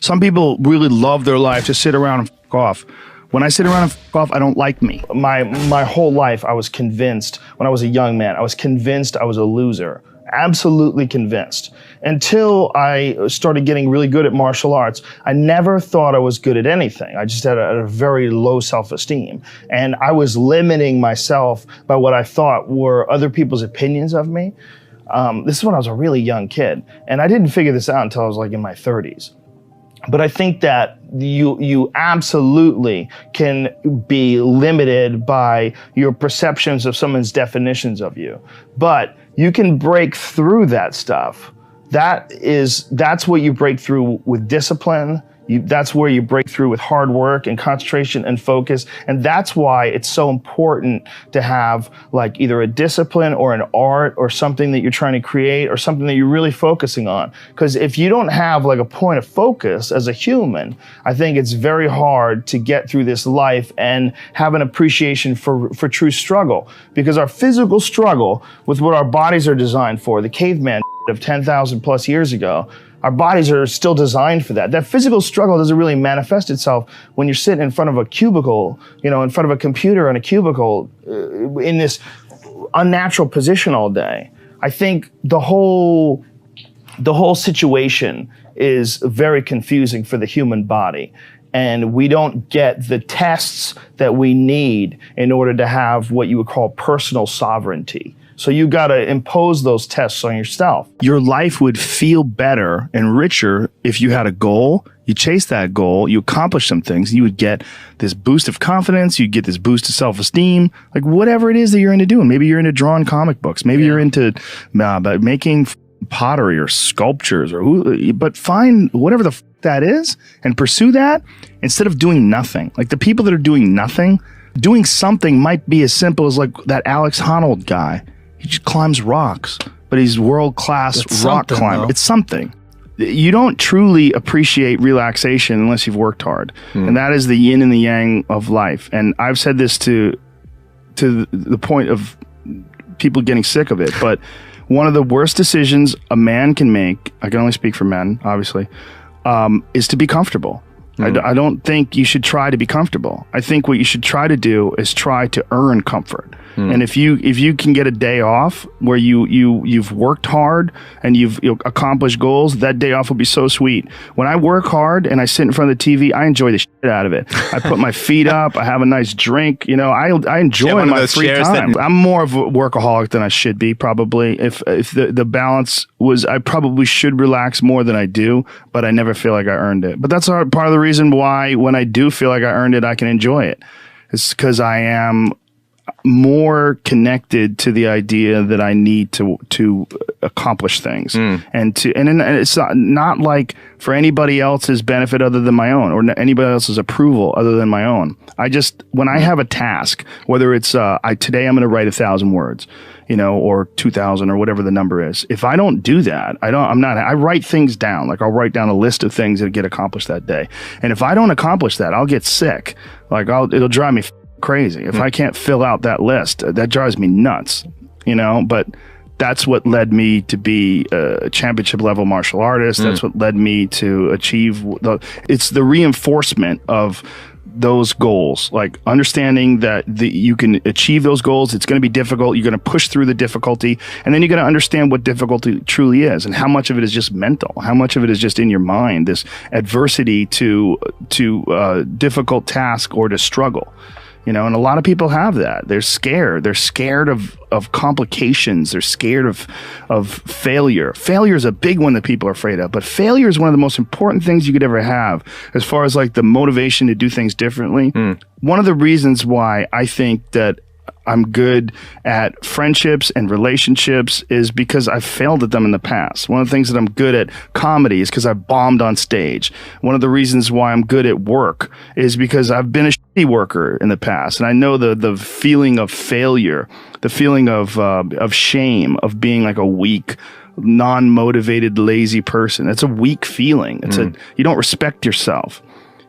Some people really love their life to sit around and f*** off. When I sit around and f*** off, I don't like me. My whole life, I was convinced, when I was a young man, I was convinced I was a loser. Absolutely convinced. Until I started getting really good at martial arts, I never thought I was good at anything. I just had a very low self-esteem. And I was limiting myself by what I thought were other people's opinions of me. This is when I was a really young kid. And I didn't figure this out until I was like in my 30s. But I think that you absolutely can be limited by your perceptions of someone's definitions of you. But you can break through that stuff. That's what you break through with discipline. That's where you break through with hard work and concentration and focus. And that's why it's so important to have like either a discipline or an art or something that you're trying to create or something that you're really focusing on. Because if you don't have like a point of focus as a human, I think it's very hard to get through this life and have an appreciation for true struggle. Because our physical struggle with what our bodies are designed for, the caveman of 10,000 plus years ago, our bodies are still designed for that. That physical struggle doesn't really manifest itself when you're sitting in front of a cubicle, in front of a computer in a cubicle, in this unnatural position all day. I think the whole situation is very confusing for the human body. And we don't get the tests that we need in order to have what you would call personal sovereignty. So you got to impose those tests on yourself. Your life would feel better and richer if you had a goal, you chase that goal, you accomplish some things, you would get this boost of confidence, you get this boost of self-esteem, like whatever it is that you're into doing. Maybe you're into drawing comic books. Maybe you're into making pottery or sculptures, but find whatever the that is and pursue that instead of doing nothing. Like the people that are doing nothing, doing something might be as simple as like that Alex Honnold guy. He just climbs rocks, but he's world-class rock climber. Though. It's something. You don't truly appreciate relaxation unless you've worked hard. And that is the yin and the yang of life. And I've said this to the point of people getting sick of it, but one of the worst decisions a man can make, I can only speak for men, obviously, is to be comfortable. I don't think you should try to be comfortable. I think what you should try to do is try to earn comfort. And if you can get a day off where you've worked hard and you've accomplished goals, that day off will be so sweet. When I work hard and I sit in front of the TV, I enjoy the shit out of it. I put my feet up, I have a nice drink, I enjoy my free time. I'm more of a workaholic than I should be, probably. If the balance was, I probably should relax more than I do, but I never feel like I earned it. But that's part of the reason why when I do feel like I earned it, I can enjoy it. It's because I am more connected to the idea that I need to accomplish things and it's not like for anybody else's benefit other than my own or anybody else's approval other than my own. When I have a task, whether it's today I'm going to write 1,000 words, or 2,000 or whatever the number is. If I don't do that, I write things down. Like I'll write down a list of things that get accomplished that day. And if I don't accomplish that, I'll get sick. Like it'll drive me crazy. If I can't fill out that list, that drives me nuts, but that's what led me to be a championship level martial artist. That's what led me to achieve it's the reinforcement of those goals, like understanding that you can achieve those goals. It's going to be difficult. You're going to push through the difficulty, and then you're going to understand what difficulty truly is and how much of it is just mental, how much of it is just in your mind, this adversity to difficult task or to struggle. And a lot of people have that. They're scared. They're scared of complications. They're scared of failure. Failure is a big one that people are afraid of. But failure is one of the most important things you could ever have as far as like the motivation to do things differently. One of the reasons why I think that I'm good at friendships and relationships is because I've failed at them in the past. One of the things that I'm good at comedy is because I've bombed on stage. One of the reasons why I'm good at work is because I've been a shitty worker in the past. And I know the feeling of failure, the feeling of shame, of being like a weak, non-motivated, lazy person. It's a weak feeling. You don't respect yourself.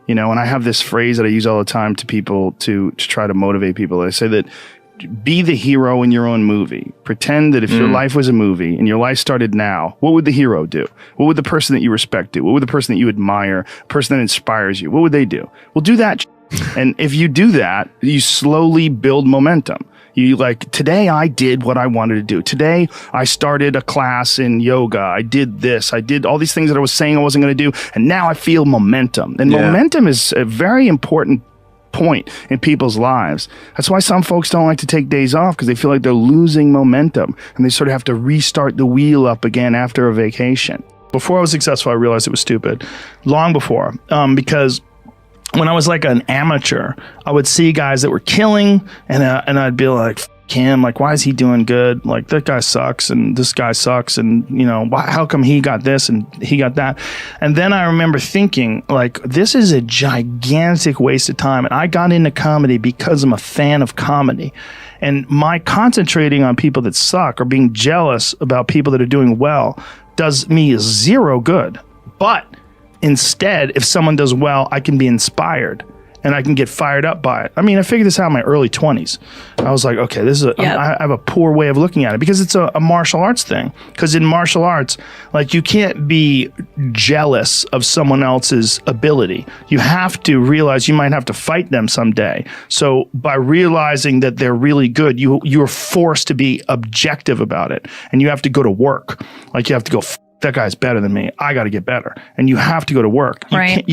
And I have this phrase that I use all the time to people to try to motivate people. I say that be the hero in your own movie. Pretend that if your life was a movie and your life started now, what would the hero do? What would the person that you respect do? What would the person that you admire, person that inspires you, what would they do? Well, do that. And if you do that, you slowly build momentum. You like, today I did what I wanted to do. Today I started a class in yoga. I did this. I did all these things that I was saying I wasn't going to do. And now I feel momentum. And momentum is a very important point in people's lives. That's why some folks don't like to take days off, because they feel like they're losing momentum and they sort of have to restart the wheel up again after a vacation. Before I was successful, I realized it was stupid. Long before, because when I was like an amateur, I would see guys that were killing, and I'd be like, him, like, why is he doing good? Like, that guy sucks and this guy sucks, and you know, how come he got this and he got that? And then I remember thinking, like, this is a gigantic waste of time. And I got into comedy because I'm a fan of comedy, and my concentrating on people that suck or being jealous about people that are doing well does me zero good. But instead, if someone does well, I can be inspired and I can get fired up by it. I mean, I figured this out in my early 20s. I was like, okay, this is I have a poor way of looking at it, because it's a martial arts thing. Because in martial arts, like, you can't be jealous of someone else's ability. You have to realize you might have to fight them someday. So by realizing that they're really good, you're forced to be objective about it. And you have to go to work. Like, you have to go, that guy's better than me. I got to get better. And you have to go to work. Right.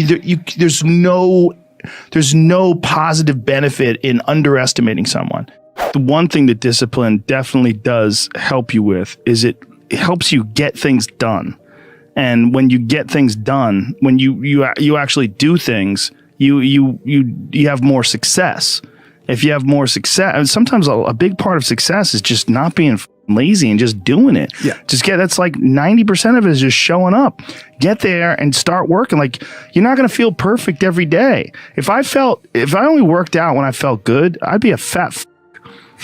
There's no positive benefit in underestimating someone. The one thing that discipline definitely does help you with is it helps you get things done. And when you get things done, when you actually do things, you have more success. If you have more success, and sometimes a big part of success is just not being lazy and just doing it. Yeah. That's like 90% of it is just showing up. Get there and start working. Like, you're not going to feel perfect every day. If I only worked out when I felt good, I'd be a fat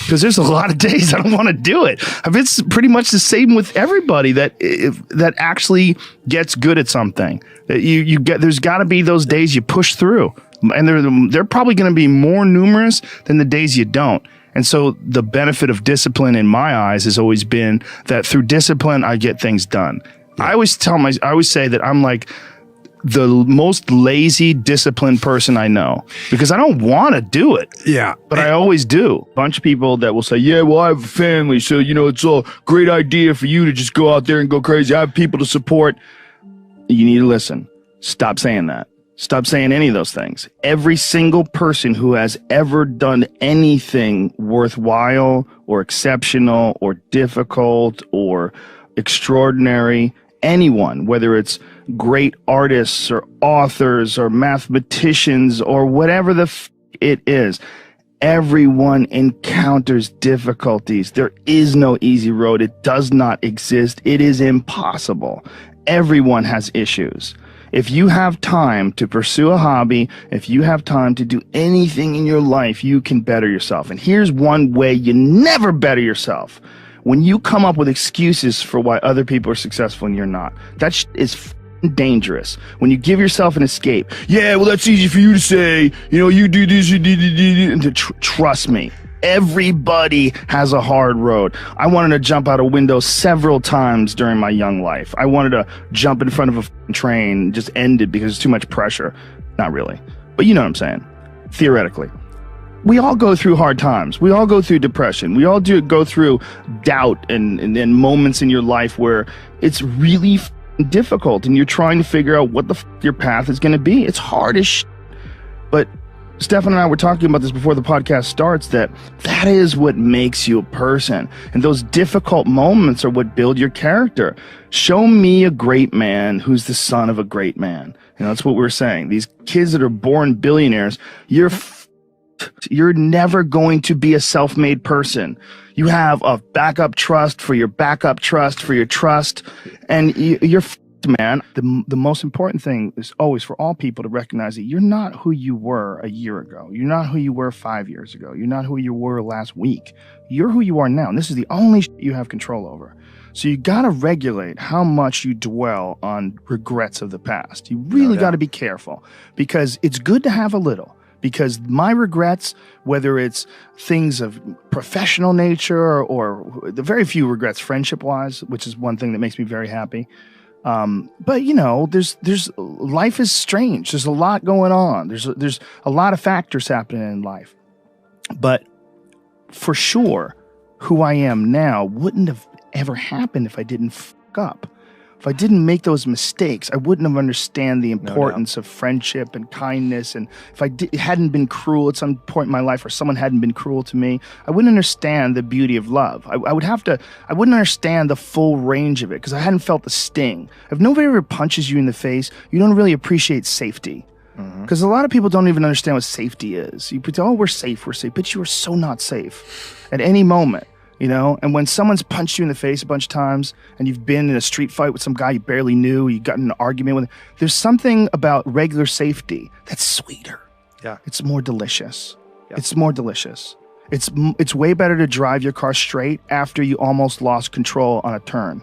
because there's a lot of days I don't want to do it. It's pretty much the same with everybody that actually gets good at something. There's got to be those days you push through, and they're probably going to be more numerous than the days you don't. And so the benefit of discipline in my eyes has always been that through discipline, I get things done. Yeah. I always say that I'm like the most lazy, disciplined person I know, because I don't want to do it. Yeah. But I always do. A bunch of people that will say, yeah, well, I have a family, so, it's a great idea for you to just go out there and go crazy. I have people to support. You need to listen. Stop saying that. Stop saying any of those things. Every single person who has ever done anything worthwhile or exceptional or difficult or extraordinary, anyone, whether it's great artists or authors or mathematicians or whatever it is, everyone encounters difficulties. There is no easy road. It does not exist. It is impossible. Everyone has issues. If you have time to pursue a hobby, if you have time to do anything in your life, you can better yourself. And here's one way you never better yourself. When you come up with excuses for why other people are successful and you're not. That is dangerous. When you give yourself an escape. Yeah, well, that's easy for you to say. You do this, you do. And trust me. Everybody has a hard road. I wanted to jump out a window several times during my young life. I wanted to jump in front of a train, just end it because it's too much pressure. Not really. But you know what I'm saying. Theoretically. We all go through hard times. We all go through depression. We all go through doubt and moments in your life where it's really difficult and you're trying to figure out what your path is going to be. It's hard as shit. But Stefan and I were talking about this before the podcast starts, that is what makes you a person. And those difficult moments are what build your character. Show me a great man who's the son of a great man. That's what we're saying. These kids that are born billionaires, you're never going to be a self-made person. You have a backup trust for your backup trust for your trust, and you're man. The most important thing is always for all people to recognize that you're not who you were a year ago. You're not who you were 5 years ago. You're not who you were last week. You're who you are now, and this is the only you have control over. So you got to regulate how much you dwell on regrets of the past. You really got to be careful, because it's good to have a little. because my regrets, whether it's things of professional nature or the very few regrets friendship-wise, which is one thing that makes me very happy. But you know, there's life is strange. There's a lot going on. There's a lot of factors happening in life. But for sure, who I am now wouldn't have ever happened if I didn't fuck up. If I didn't make those mistakes, I wouldn't have understand the importance of friendship and kindness. And if I hadn't been cruel at some point in my life, or someone hadn't been cruel to me, I wouldn't understand the beauty of love. I wouldn't understand the full range of it because I hadn't felt the sting. If nobody ever punches you in the face, you don't really appreciate safety. Because a lot of people don't even understand what safety is. You pretend, oh, we're safe, but you are so not safe at any moment. You know, and when someone's punched you in the face a bunch of times and you've been in a street fight with some guy you barely knew, you got in an argument with him, there's something about regular safety that's sweeter. Yeah. It's more delicious. Yeah. It's more delicious. It's way better to drive your car straight after you almost lost control on a turn.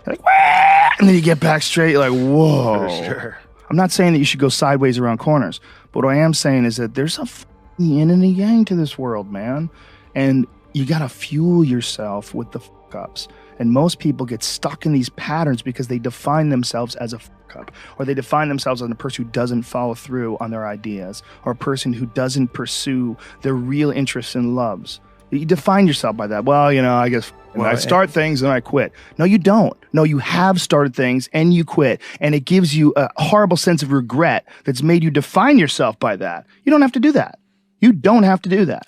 You're like, wah! And then you get back straight, you're like, whoa. For sure. I'm not saying that you should go sideways around corners, but what I am saying is that there's a yin and a yang to this world, man. And you gotta fuel yourself with the fuck-ups. And most people get stuck in these patterns because they define themselves as a fuck-up, or they define themselves as a person who doesn't follow through on their ideas, or a person who doesn't pursue their real interests and loves. You define yourself by that. Well, you know, I guess I start things and I quit. No, you don't. No, you have started things and you quit. And it gives you a horrible sense of regret that's made you define yourself by that. You don't have to do that. You don't have to do that.